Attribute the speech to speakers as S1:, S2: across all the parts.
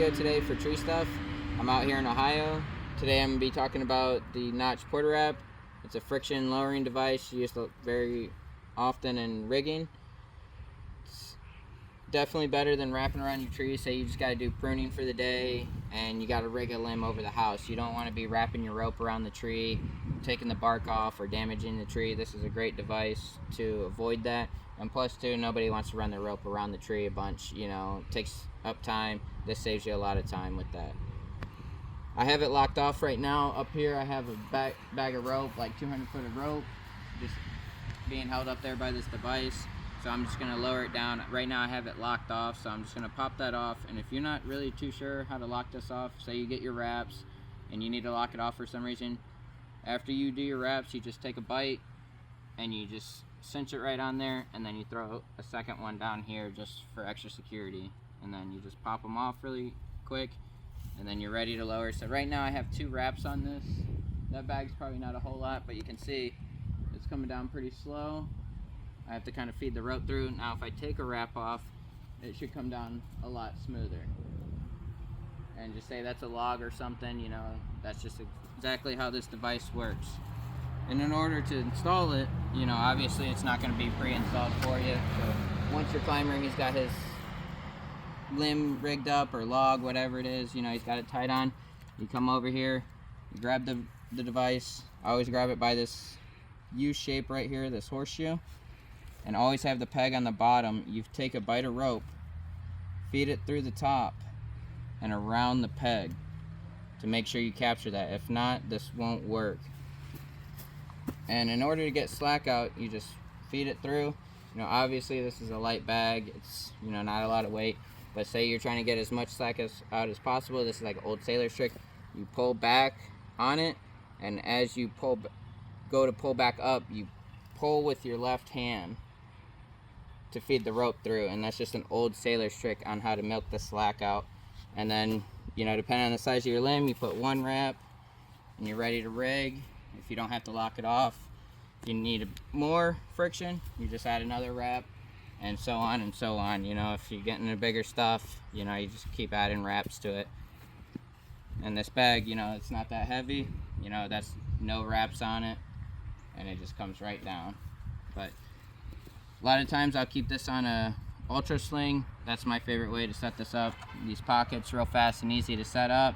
S1: video today for tree stuff. I'm out here in Ohio. Today I'm going to be talking about the notch Portawrap. It's a friction lowering device used very often in rigging. It's definitely better than wrapping around your tree. Say you just got to do pruning for the day and you got to rig a limb over the house. You don't want to be wrapping your rope around the tree, taking the bark off or damaging the tree. This is a great device to avoid that. And plus too, nobody wants to run their rope around the tree a bunch, you know, it takes up time. This saves you a lot of time with that. I have it locked off right now. Up here I have a bag of rope, like 200 foot of rope, just being held up there by this device. So I'm just gonna lower it down. Right now I have it locked off, so I'm just gonna pop that off. And if you're not really too sure how to lock this off, say you get your wraps and you need to lock it off for some reason, after you do your wraps, you just take a bite and you just cinch it right on there, and then you throw a second one down here just for extra security, and then you just pop them off really quick, and then you're ready to lower. So right now I have 2 wraps on this. That bag's probably not a whole lot, but you can see it's coming down pretty slow. I have to kind of feed the rope through. Now if I take a wrap off, it should come down a lot smoother. And just say that's a log or something, you know, that's just exactly how this device works. And in order to install it, you know, obviously it's not going to be pre-installed for you. So once your climber, he's got his limb rigged up or log, whatever it is, you know, he's got it tied on. You come over here, you grab the device. I always grab it by this U shape right here, this horseshoe, and always have the peg on the bottom. You take a bite of rope, feed it through the top and around the peg to make sure you capture that. If not, this won't work. And in order to get slack out, you just feed it through. You know, obviously this is a light bag. It's, you know, not a lot of weight. But say you're trying to get as much slack out as possible. This is like an old sailor's trick. You pull back on it, and as you go to pull back up, you pull with your left hand to feed the rope through. And that's just an old sailor's trick on how to milk the slack out. And then, you know, depending on the size of your limb, you put 1 wrap, and you're ready to rig. If you don't have to lock it off, if you need more friction, you just add another wrap, and so on and so on. You know, if you're getting the bigger stuff, you know, you just keep adding wraps to it. And this bag, you know, it's not that heavy. You know, that's no wraps on it, and it just comes right down. But a lot of times I'll keep this on a ultra sling. That's my favorite way to set this up. These pockets real fast and easy to set up.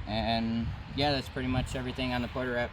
S1: And yeah, that's pretty much everything on the Portawrap.